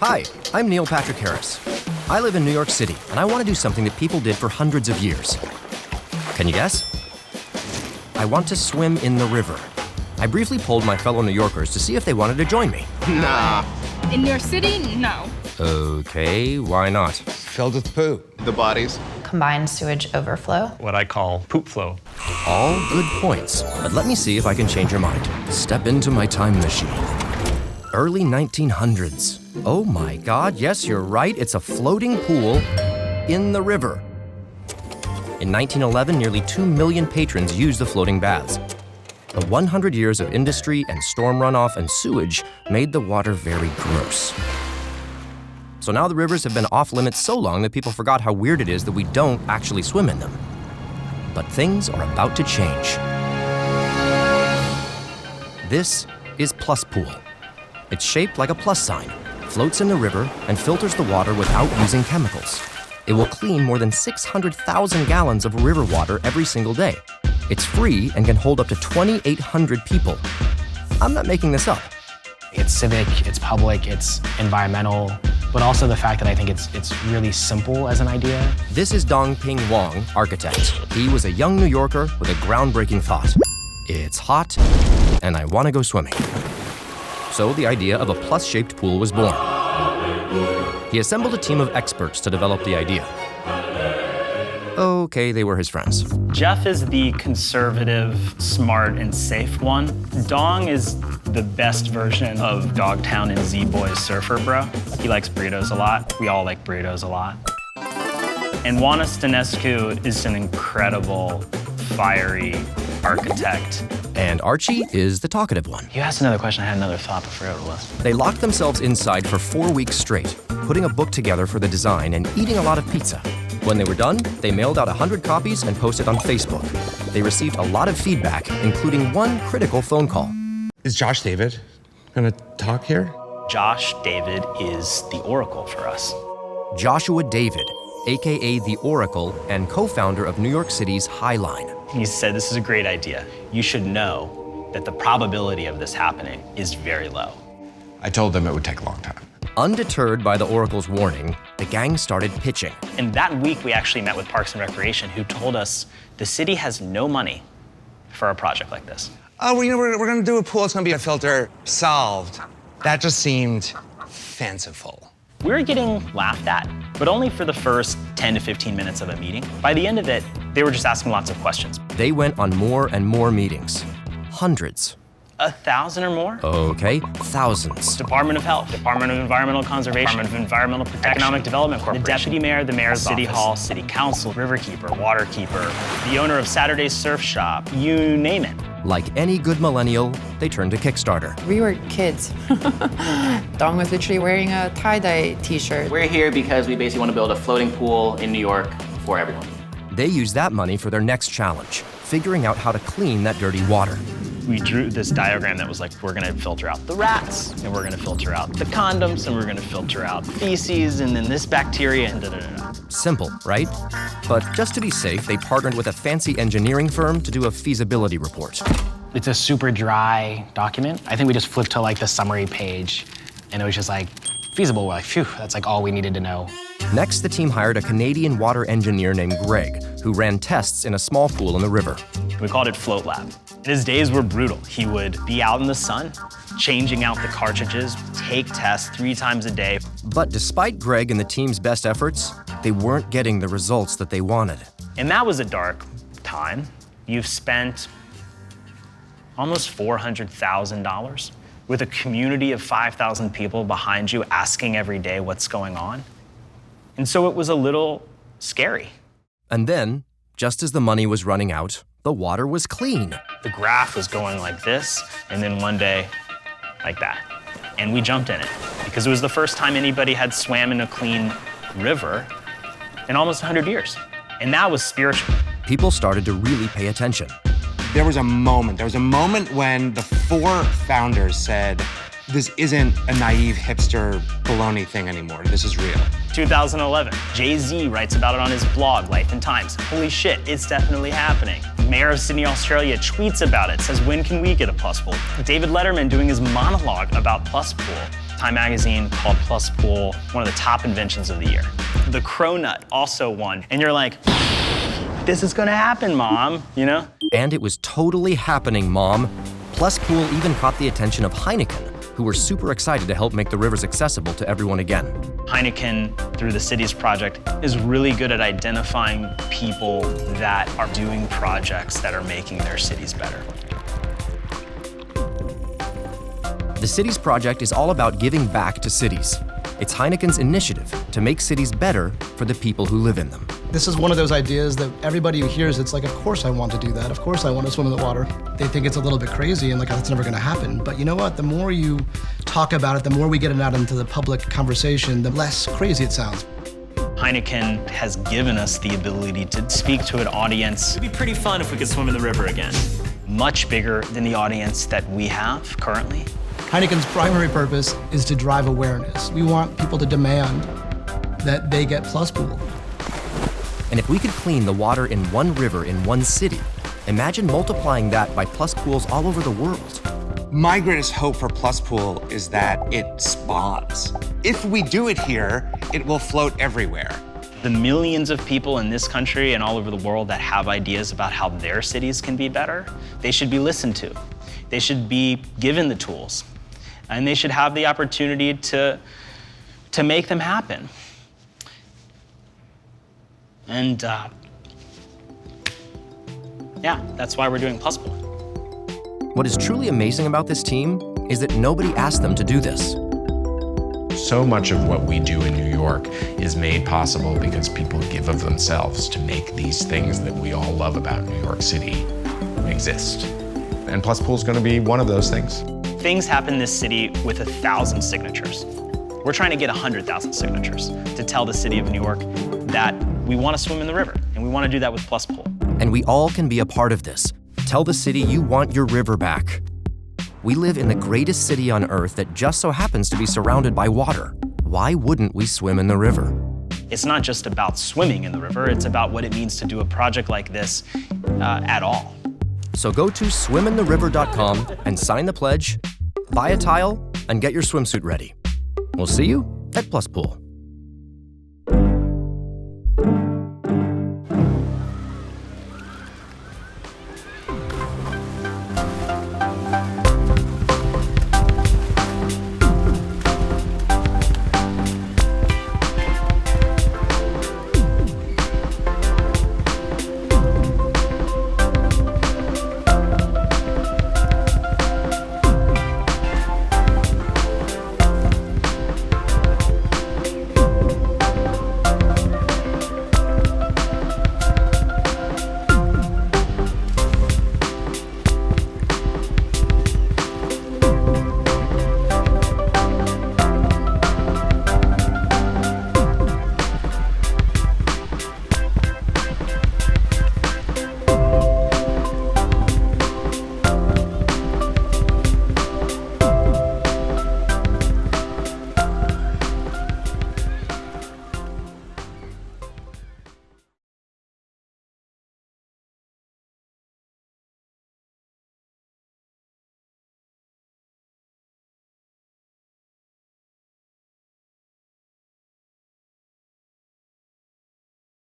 Hi, I'm Neil Patrick Harris. I live in New York City, and I want to do something that people did for hundreds of years. Can you guess? I want to swim in the river. I briefly polled my fellow New Yorkers to see if they wanted to join me. Nah. In your city, no. Okay, why not? Filled with poo. The bodies. Combined sewage overflow. What I call poop flow. All good points, but let me see if I can change your mind. Step into my time machine. Early 1900s. Oh my God, yes, you're right. It's a floating pool in the river. In 1911, nearly 2 million patrons used the floating baths. The 100 years of industry and storm runoff and sewage made the water very gross. So now the rivers have been off limits so long that people forgot how weird it is that we don't actually swim in them. But things are about to change. This is Plus Pool. It's shaped like a plus sign, floats in the river, and filters the water without using chemicals. It will clean more than 600,000 gallons of river water every single day. It's free and can hold up to 2,800 people. I'm not making this up. It's civic, it's public, it's environmental, but also the fact that I think it's really simple as an idea. This is Dong-Ping Wong, architect. He was a young New Yorker with a groundbreaking thought. It's hot, and I want to go swimming. So the idea of a plus-shaped pool was born. He assembled a team of experts to develop the idea. Okay, they were his friends. Jeff is the conservative, smart, and safe one. Dong is the best version of Dogtown and Z-Boy's surfer bro. He likes burritos a lot. We all like burritos a lot. And Juana Stănescu is an incredible, fiery architect. And Archie is the talkative one. You asked another question, I had another thought, but I forgot what it was. They locked themselves inside for 4 weeks straight, putting a book together for the design and eating a lot of pizza. When they were done, they mailed out 100 copies and posted on Facebook. They received a lot of feedback, including one critical phone call. Is Josh David gonna talk here? Josh David is the oracle for us. Joshua David, aka The Oracle and co-founder of New York City's High Line. He said, this is a great idea. You should know that the probability of this happening is very low. I told them it would take a long time. Undeterred by the Oracle's warning, the gang started pitching. And that week, we actually met with Parks and Recreation, who told us the city has no money for a project like this. Oh, we're gonna do a pool, it's gonna be a filter. Solved. That just seemed fanciful. We were getting laughed at, but only for the first 10 to 15 minutes of a meeting. By the end of it, they were just asking lots of questions. They went on more and more meetings. Hundreds. 1,000 or more? Okay, thousands. Department of Health, Department of Environmental Conservation, Department of Environmental Protection, Economic Development Corporation, the Deputy Mayor, the Mayor's City Hall, City Council, Riverkeeper, Waterkeeper, the owner of Saturday's Surf Shop, you name it. Like any good millennial, they turned to Kickstarter. We were kids. Dong was literally wearing a tie-dye t-shirt. We're here because we basically want to build a floating pool in New York for everyone. They used that money for their next challenge, figuring out how to clean that dirty water. We drew this diagram that was like, we're gonna filter out the rats, and we're gonna filter out the condoms, and we're gonna filter out feces, and then this bacteria, and da-da-da-da. Simple, right? But just to be safe, they partnered with a fancy engineering firm to do a feasibility report. It's a super dry document. I think we just flipped to like the summary page, and it was just like, feasible. We're like, phew, that's like all we needed to know. Next, the team hired a Canadian water engineer named Greg, who ran tests in a small pool in the river. We called it Float Lab. And his days were brutal. He would be out in the sun, changing out the cartridges, take tests 3 times a day. But despite Greg and the team's best efforts, they weren't getting the results that they wanted. And that was a dark time. You've spent almost $400,000 with a community of 5,000 people behind you asking every day what's going on. And so it was a little scary. And then, just as the money was running out, the water was clean. The graph was going like this, and then one day, like that. And we jumped in it, because it was the first time anybody had swam in a clean river in almost 100 years. And that was spiritual. People started to really pay attention. There was a moment when the 4 founders said, this isn't a naive hipster baloney thing anymore. This is real. 2011, Jay-Z writes about it on his blog, Life and Times. Holy shit, it's definitely happening. Mayor of Sydney, Australia tweets about it, says, when can we get a plus pool? David Letterman doing his monologue about plus pool. Time magazine called Plus Pool one of the top inventions of the year. The cronut also won. And you're like, this is gonna happen, Mom, you know? And it was totally happening, Mom. Plus Pool even caught the attention of Heineken, who were super excited to help make the rivers accessible to everyone again. Heineken, through the Cities Project, is really good at identifying people that are doing projects that are making their cities better. The Cities Project is all about giving back to cities. It's Heineken's initiative to make cities better for the people who live in them. This is one of those ideas that everybody who hears it's like, of course I want to do that. Of course I want to swim in the water. They think it's a little bit crazy and like, that's never going to happen. But you know what? The more you talk about it, the more we get it out into the public conversation, the less crazy it sounds. Heineken has given us the ability to speak to an audience It'd be pretty fun if we could swim in the river again. much bigger than the audience that we have currently. Heineken's primary purpose is to drive awareness. We want people to demand that they get Plus Pool. And if we could clean the water in one river in one city, imagine multiplying that by Plus Pools all over the world. My greatest hope for Plus Pool is that it spawns. If we do it here, it will float everywhere. The millions of people in this country and all over the world that have ideas about how their cities can be better, they should be listened to. They should be given the tools. And they should have the opportunity to make them happen. And yeah, that's why we're doing Plus Pool. What is truly amazing about this team is that nobody asked them to do this. So much of what we do in New York is made possible because people give of themselves to make these things that we all love about New York City exist. And Plus Pool is going to be one of those things. Things happen in this city with 1,000 signatures. We're trying to get 100,000 signatures to tell the city of New York that we want to swim in the river, and we want to do that with Plus Pool. And we all can be a part of this. Tell the city you want your river back. We live in the greatest city on Earth that just so happens to be surrounded by water. Why wouldn't we swim in the river? It's not just about swimming in the river, it's about what it means to do a project like this at all. So go to swimintheriver.com and sign the pledge, buy a tile, and get your swimsuit ready. We'll see you at Plus Pool.